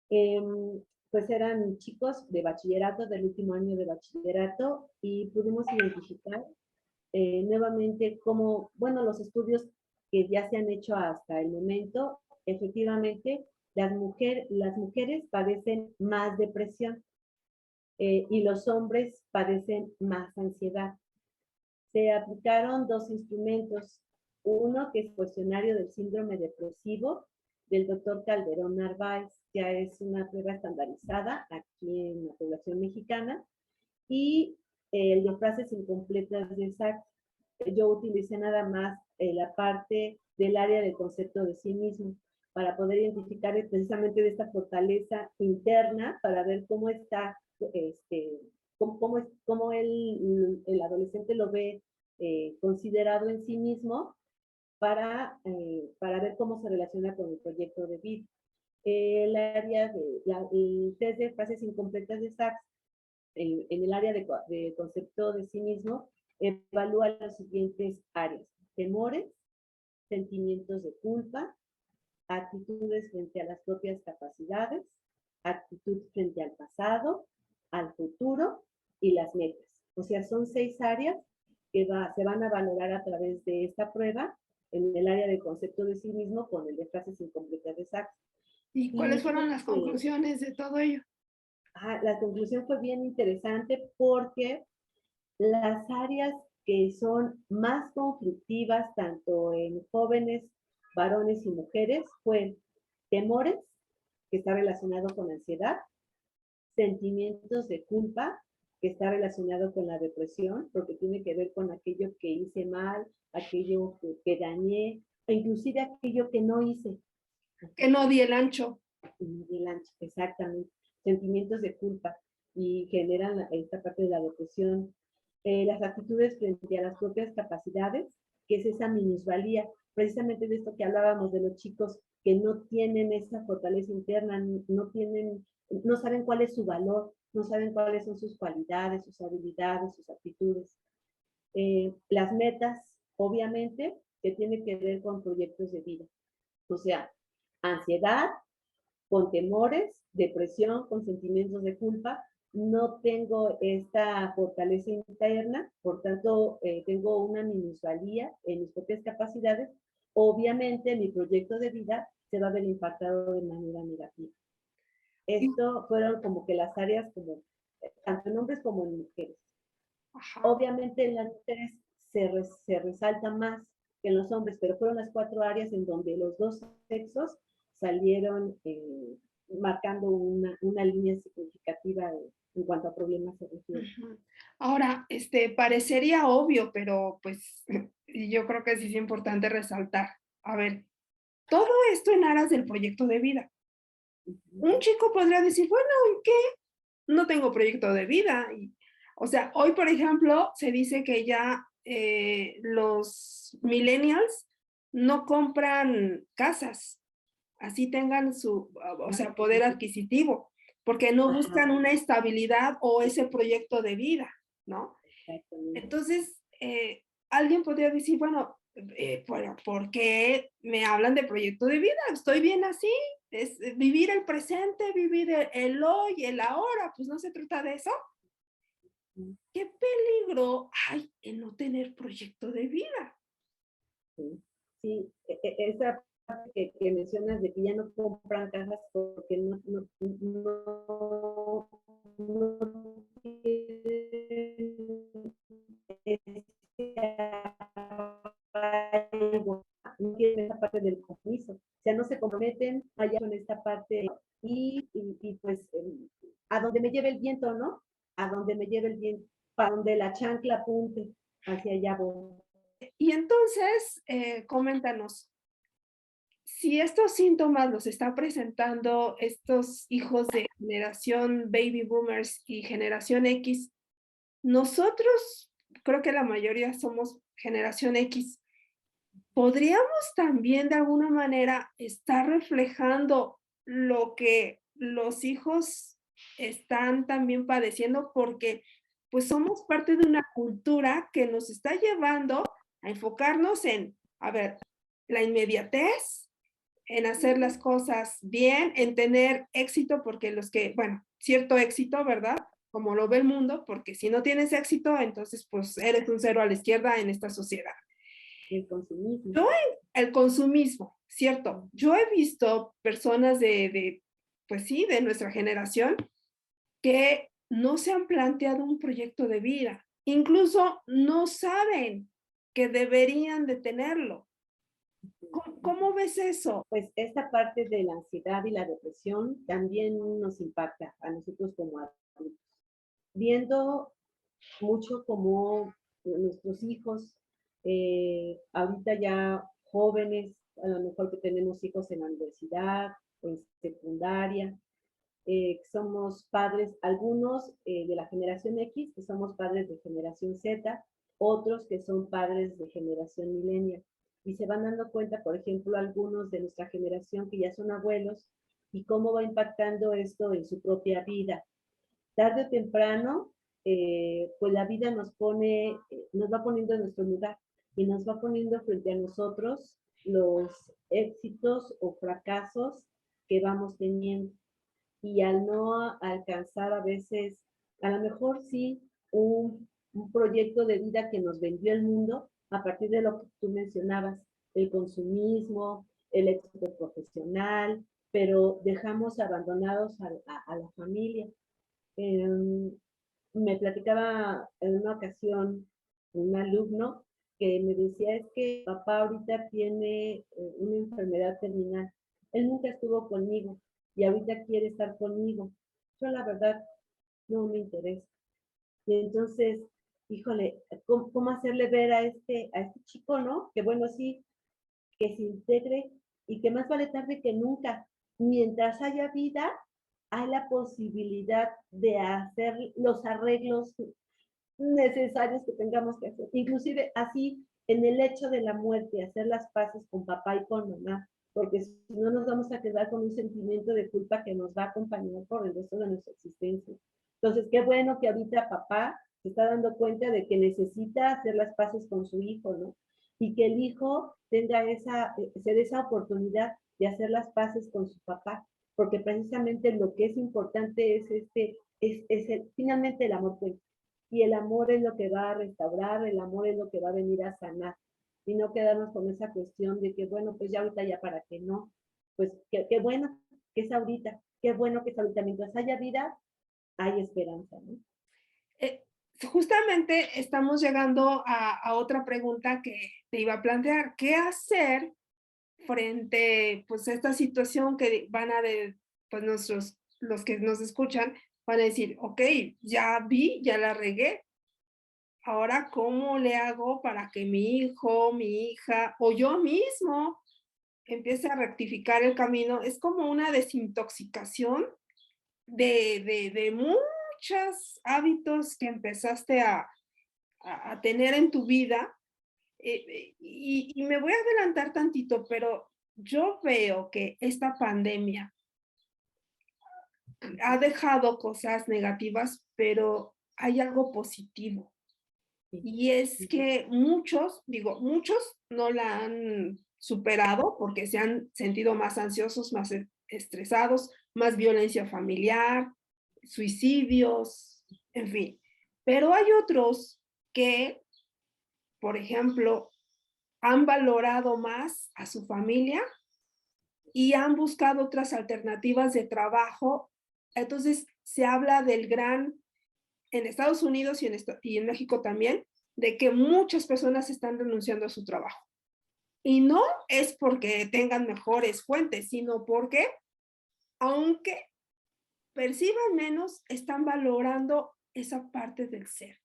eh, pues eran chicos de bachillerato, del último año de bachillerato, y pudimos identificar nuevamente cómo, bueno, los estudios que ya se han hecho hasta el momento, efectivamente, las mujeres padecen más depresión y los hombres padecen más ansiedad. Se aplicaron dos instrumentos, uno que es el cuestionario del síndrome depresivo del doctor Calderón Narváez, ya es una prueba estandarizada aquí en la población mexicana, y el de frases incompletas de SAC. Yo utilicé nada más la parte del área del concepto de sí mismo para poder identificar precisamente de esta fortaleza interna para ver cómo está, cómo el adolescente lo ve considerado en sí mismo para ver cómo se relaciona con el proyecto de vida. El área el test de frases incompletas de SAC en el área de concepto de sí mismo, evalúa las siguientes áreas: temores, sentimientos de culpa, actitudes frente a las propias capacidades, actitud frente al pasado, al futuro y las metas. O sea, son 6 áreas que se van a valorar a través de esta prueba en el área de concepto de sí mismo con el de frases incompletas de Sachs. ¿y cuáles Y fueron las conclusiones de todo ello? la conclusión fue bien interesante porque las áreas que son más conflictivas, tanto en jóvenes, varones y mujeres, fue temores, que está relacionado con ansiedad, sentimientos de culpa, que está relacionado con la depresión, porque tiene que ver con aquello que hice mal, aquello que dañé, e inclusive aquello que no hice. Que no di el ancho. Exactamente, sentimientos de culpa y generan esta parte de la depresión. Las actitudes frente a las propias capacidades, que es esa minusvalía, precisamente de esto que hablábamos de los chicos que no tienen esa fortaleza interna, no saben cuál es su valor, no saben cuáles son sus cualidades, sus habilidades, sus actitudes. Las metas, obviamente, que tiene que ver con proyectos de vida. O sea, ansiedad, con temores, depresión, con sentimientos de culpa, no tengo esta fortaleza interna, por tanto, tengo una minusvalía en mis propias capacidades, obviamente mi proyecto de vida se va a ver impactado de manera negativa. Esto fueron como que las áreas como, tanto en hombres como en mujeres. Ajá. Obviamente en las mujeres se resalta más que en los hombres, pero fueron las 4 áreas en donde los dos sexos salieron marcando una línea significativa en cuanto a problemas se refiere. Ujú. Ahora, parecería obvio, pero pues yo creo que sí es importante resaltar. A ver, todo esto en aras del proyecto de vida. Ujú. Un chico podría decir, bueno, ¿y qué? No tengo proyecto de vida. Y, o sea, hoy, por ejemplo, se dice que ya los millennials no compran casas, así tengan su, o Ah, sea, sí, poder sí. adquisitivo, porque no buscan Ajá, una estabilidad o ese proyecto de vida, ¿no? exactamente. Entonces, alguien podría decir, bueno, bueno, ¿por qué me hablan de proyecto de vida? Estoy bien así, es vivir el presente, vivir el hoy, el ahora, pues no se trata de eso. Mm, ¿Qué peligro hay en no tener proyecto de vida? sí, sí, esa parte que mencionas de que ya no compran cajas porque no quieren ese arraigo, no quieren esa parte del compromiso, o sea, no se comprometen allá con esta parte y pues a donde me lleve el viento, ¿no? A donde me lleve el viento, para donde la chancla apunte, hacia allá voy. Y entonces, coméntanos, si estos síntomas los está presentando estos hijos de generación baby boomers y generación X, nosotros, creo que la mayoría somos generación X, ¿podríamos también de alguna manera estar reflejando lo que los hijos están también padeciendo? Porque pues somos parte de una cultura que nos está llevando a enfocarnos en, a ver, la inmediatez, en hacer las cosas bien, en tener éxito, porque los que, bueno, cierto éxito, ¿verdad? Como lo ve el mundo, porque si no tienes éxito, entonces pues eres un cero a la izquierda en esta sociedad. El consumismo. Yo el consumismo, cierto. Yo he visto personas pues sí, de nuestra generación que no se han planteado un proyecto de vida. Incluso no saben que deberían de tenerlo. ¿Cómo ves eso? Pues esta parte de la ansiedad y la depresión también nos impacta a nosotros como adultos. Viendo mucho como nuestros hijos, ahorita ya jóvenes, a lo mejor que tenemos hijos en la universidad o en secundaria, somos padres, algunos de la generación X, que somos padres de generación Z, otros que son padres de generación millennial. Y se van dando cuenta, por ejemplo, algunos de nuestra generación que ya son abuelos y cómo va impactando esto en su propia vida. Tarde o temprano, pues la vida nos pone, nos va poniendo en nuestro lugar y nos va poniendo frente a nosotros los éxitos o fracasos que vamos teniendo y al no alcanzar a veces, a lo mejor sí, un proyecto de vida que nos vendió el mundo a partir de lo que tú mencionabas, el consumismo, el éxito profesional, pero dejamos abandonados a la familia. Eh, Me platicaba en una ocasión un alumno que me decía, es que papá ahorita tiene una enfermedad terminal. Él nunca estuvo conmigo y ahorita quiere estar conmigo. Yo la verdad no me interesa. Y entonces, híjole, ¿cómo hacerle ver a este chico, ¿no? Que bueno, sí, que se integre y que más vale tarde que nunca. Mientras haya vida, hay la posibilidad de hacer los arreglos necesarios que tengamos que hacer. Inclusive así, en el hecho de la muerte, hacer las paces con papá y con mamá, porque si no nos vamos a quedar con un sentimiento de culpa que nos va a acompañar por el resto de nuestra existencia. Entonces, qué bueno que ahorita papá se está dando cuenta de que necesita hacer las paces con su hijo, ¿no? Y que el hijo tenga se dé esa oportunidad de hacer las paces con su papá, porque precisamente lo que es importante finalmente el amor cuenta. Y el amor es lo que va a restaurar, el amor es lo que va a venir a sanar. Y no quedarnos con esa cuestión de que, bueno, pues ya ahorita ya para que no. Pues qué bueno que es ahorita, qué bueno que es ahorita. Mientras haya vida, hay esperanza, ¿no? Eh, Justamente estamos llegando a otra pregunta que te iba a plantear. ¿Qué hacer frente, pues, a esta situación que van a de, pues, los que nos escuchan van a decir: "Okey, ya vi, ya la regué, ahora, ¿cómo le hago para que mi hijo, mi hija, o yo mismo empiece a rectificar el camino, es como una desintoxicación de muchos hábitos que empezaste a tener en tu vida. Y me voy a adelantar tantito, pero yo veo que esta pandemia ha dejado cosas negativas, pero hay algo positivo. Sí, Y es sí, que muchos, digo, muchos no la han superado porque se han sentido más ansiosos, más estresados, más violencia familiar, suicidios, en fin. Pero hay otros que, por ejemplo, han valorado más a su familia y han buscado otras alternativas de trabajo. Entonces, se habla del gran, en Estados Unidos y en México también, de que muchas personas están renunciando a su trabajo. Y no es porque tengan mejores fuentes, sino porque, aunque perciban menos, están valorando esa parte del ser,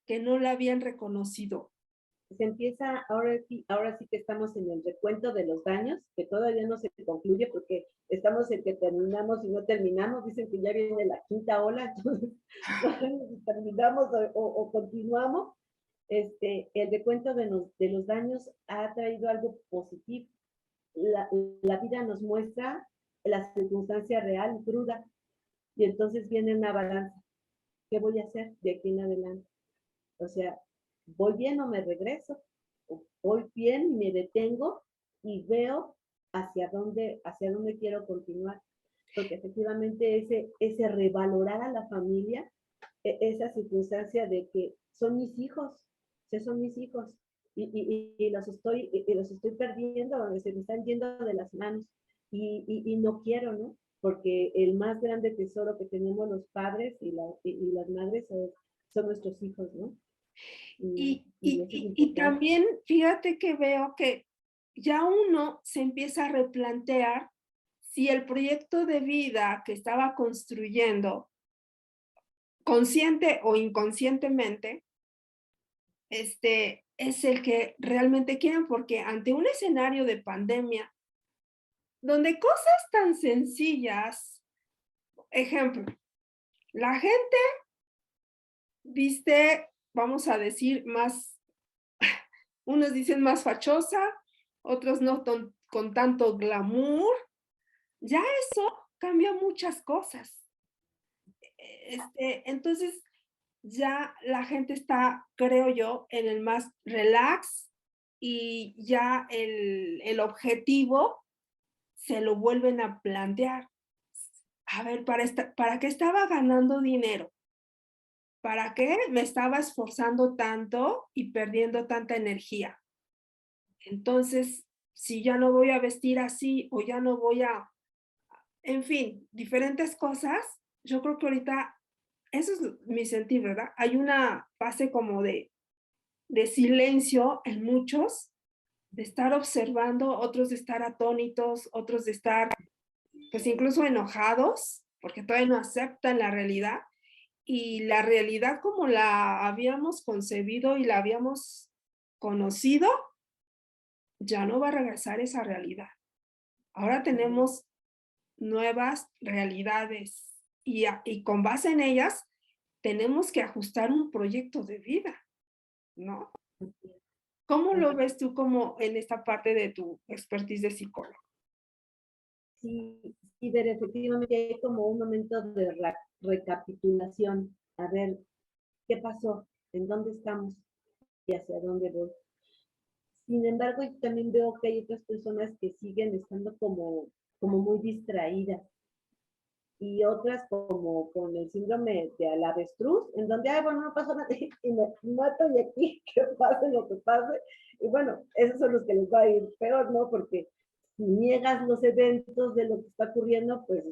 que no la habían reconocido. se empieza, ahora sí que estamos en el recuento de los daños, que todavía no se concluye porque estamos en que terminamos y no terminamos, dicen que ya viene la quinta ola, entonces no sabemos si terminamos o continuamos. El recuento de los daños ha traído algo positivo. La, la vida nos muestra la circunstancia real y cruda, y entonces viene una balanza. ¿Qué voy a hacer de aquí en adelante? O sea, ¿voy bien o me regreso? ¿O voy bien y me detengo y veo hacia dónde quiero continuar? Porque efectivamente ese revalorar a la familia, esa circunstancia de que son mis hijos, son mis hijos, y los estoy perdiendo, se me están yendo de las manos, y no quiero, ¿no? Porque el más grande tesoro que tenemos los padres y las madres son nuestros hijos, ¿no? Y eso es Y importante. también fíjate que veo que ya uno se empieza a replantear si el proyecto de vida que estaba construyendo, consciente o inconscientemente, es el que realmente quieren, porque ante un escenario de pandemia, donde cosas tan sencillas, ejemplo, la gente viste, vamos a decir, más, unos dicen más fachosa, otros no con tanto glamour, ya eso cambia muchas cosas. Entonces, ya la gente está, creo yo, en el más relax y ya el objetivo se lo vuelven a plantear. A ver, ¿para qué estaba ganando dinero? ¿Para qué me estaba esforzando tanto y perdiendo tanta energía? Entonces, si ya no voy a vestir así o ya no voy a, en fin, diferentes cosas, yo creo que ahorita, eso es mi sentir, ¿verdad? Hay una fase como de silencio en muchos, de estar observando, otros de estar atónitos, otros de estar, pues incluso enojados, porque todavía no aceptan la realidad. Y la realidad como la habíamos concebido y la habíamos conocido, ya no va a regresar esa realidad. Ahora tenemos nuevas realidades y con base en ellas tenemos que ajustar un proyecto de vida, ¿no? ¿Cómo lo ves tú como en esta parte de tu expertise de psicólogo? Sí, sí, pero efectivamente hay como un momento de recapitulación. A ver, ¿qué pasó? ¿En dónde estamos? ¿Y hacia dónde voy? Sin embargo, yo también veo que hay otras personas que siguen estando como muy distraídas y otras como con el síndrome de la avestruz, en donde, ay, bueno, no pasó nada y me mato y aquí, que pase lo que pase. Y bueno, esos son los que les va a ir peor, ¿no? Porque si niegas los eventos de lo que está ocurriendo, pues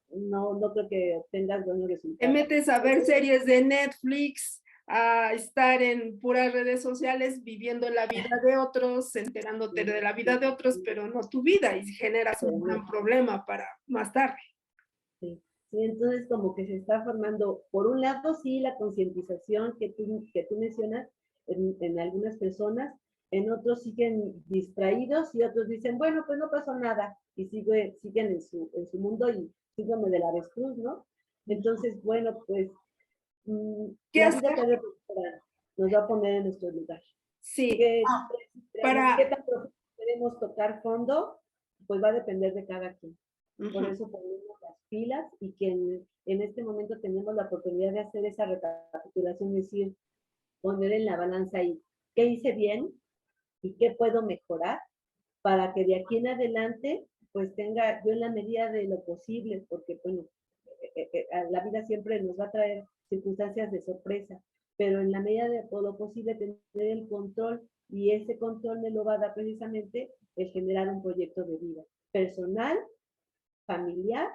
no creo que obtengas buenos Te resultados. metes a ver series de Netflix, a estar en puras redes sociales, viviendo la vida de otros, enterándote de la vida de otros, pero no tu vida, y generas un Pero gran no, problema para más tarde. sí. Sí, entonces como que se está formando, por un lado, sí, la concientización que tú mencionas en algunas personas, en otros siguen distraídos y otros dicen, bueno, pues no pasó nada y siguen en su mundo y sígueme del avestruz, ¿no? Entonces, bueno, pues ¿Qué la vida hacer? tarde o temprano nos va a poner en nuestro lugar. Sí, ¿Qué para... tan profundo queremos tocar fondo? Pues va a depender de cada quien. Por Ujú. eso ponemos las pilas y que en este momento tenemos la oportunidad de hacer esa recapitulación, es decir, poner en la balanza ahí qué hice bien y qué puedo mejorar para que de aquí en adelante pues tenga yo en la medida de lo posible, porque bueno, la vida siempre nos va a traer circunstancias de sorpresa, pero en la medida de lo posible tener el control y ese control me lo va a dar precisamente el generar un proyecto de vida personal, familiar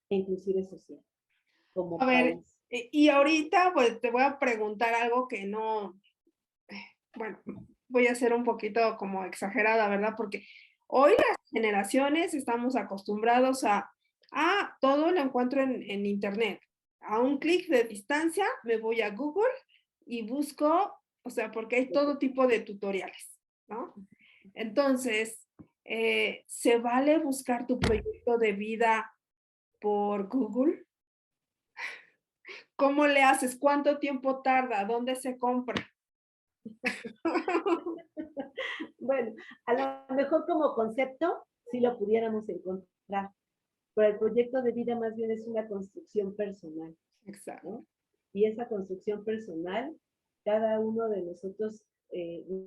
e inclusive social, A como ver, país. y ahorita pues te voy a preguntar algo que no, bueno, voy a ser un poquito como exagerada, ¿verdad? Porque hoy las generaciones estamos acostumbrados a todo lo encuentro en internet. A un clic de distancia me voy a Google y busco, o sea, porque hay todo tipo de tutoriales, ¿no? Entonces, ¿se vale buscar tu proyecto de vida por Google? ¿Cómo le haces? ¿Cuánto tiempo tarda? ¿Dónde se compra? Bueno, a lo mejor como concepto sí lo pudiéramos encontrar, pero el proyecto de vida más bien es una construcción personal, Exacto. ¿no? Y esa construcción personal, cada uno de nosotros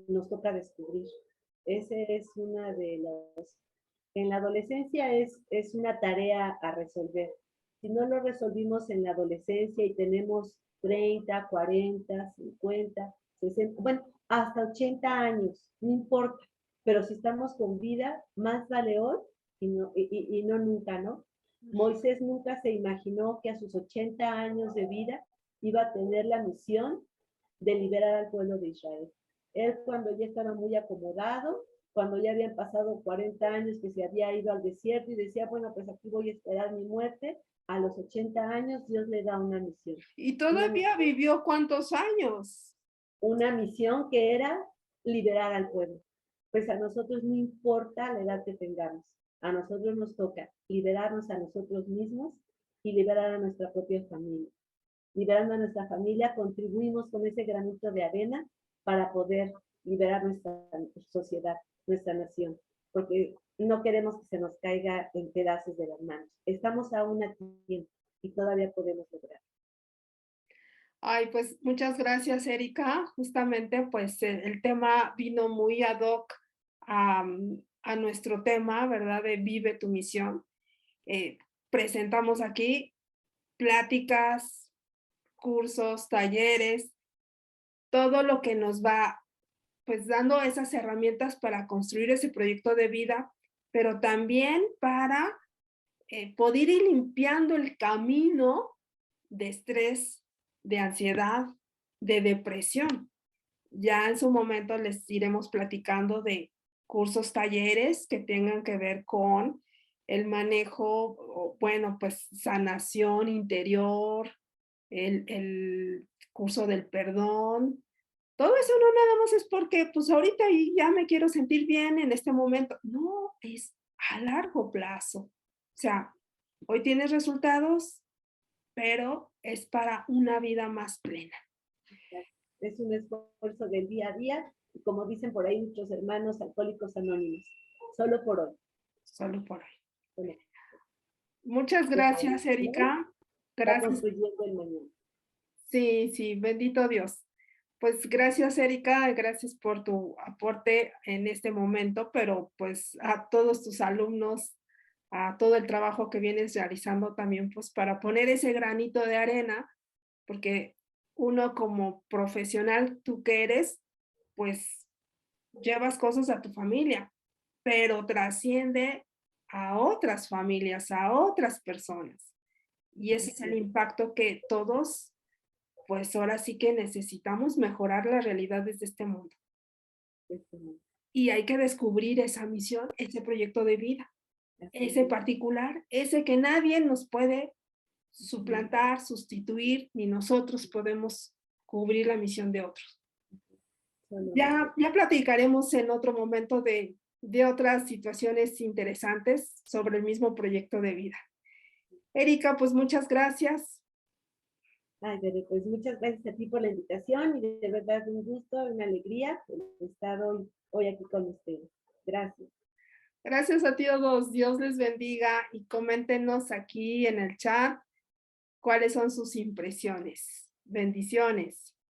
nos toca descubrir. Ese es una de las... En la adolescencia es una tarea a resolver. Si no lo resolvimos en la adolescencia y tenemos 30, 40, 50, 60, bueno, hasta 80 años, no importa. Pero si estamos con vida, más vale hoy y no nunca, ¿no? Moisés nunca se imaginó que a sus 80 años de vida iba a tener la misión de liberar al pueblo de Israel. Él cuando ya estaba muy acomodado, cuando ya habían pasado 40 años que se había ido al desierto y decía, bueno, pues aquí voy a esperar mi muerte, a los 80 años Dios le da Y una todavía misión, vivió ¿cuántos años? una misión que era liberar al pueblo. Pues a nosotros no importa la edad que tengamos, a nosotros nos toca liberarnos a nosotros mismos y liberar a nuestra propia familia. Liberando a nuestra familia, contribuimos con ese granito de arena para poder liberar nuestra sociedad, nuestra nación, porque no queremos que se nos caiga en pedazos de las manos. Estamos aún a tiempo y todavía podemos lograr. Ay, pues muchas gracias, Erika. Justamente, pues el tema vino muy ad hoc a nuestro tema, ¿verdad? De Vive tu misión. Eh, Presentamos aquí pláticas, cursos, talleres, todo lo que nos va, pues, dando esas herramientas para construir ese proyecto de vida, pero también para poder ir limpiando el camino de estrés, de ansiedad, de depresión. Ya en su momento les iremos platicando de cursos, talleres que tengan que ver con el manejo, o, bueno, pues sanación interior, el curso del perdón. Todo eso no nada más es porque, pues ahorita y ya me quiero sentir bien en este momento. No, es a largo plazo. O sea, hoy tienes resultados, pero es para una vida más plena. Es un esfuerzo del día a día y como dicen por ahí muchos hermanos alcohólicos anónimos, solo por hoy. Solo por hoy. Bueno, Muchas pues gracias, hoy Erika. va Gracias. construyendo el mañana. Sí, sí, bendito Dios. Pues gracias, Erika, gracias por tu aporte en este momento, pero pues a todos tus alumnos, a todo el trabajo que vienes realizando también, pues para poner ese granito de arena, porque uno como profesional, tú que eres, pues llevas cosas a tu familia, pero trasciende a otras familias, a otras personas. Y ese es el Así impacto que todos, pues ahora sí que necesitamos mejorar las realidades de este mundo. es, Y hay que descubrir esa misión, ese proyecto de vida, ese así particular, ese que nadie nos puede suplantar, sustituir, ni nosotros podemos cubrir la misión de otros. no, no. Ya platicaremos en otro momento de otras situaciones interesantes sobre el mismo proyecto de vida. Erika, pues muchas gracias. Ay, Bere, pues muchas gracias a ti por la invitación y de verdad un gusto, una alegría estar hoy aquí con ustedes. Gracias. Gracias a todos. Dios les bendiga y coméntenos aquí en el chat cuáles son sus impresiones. Bendiciones.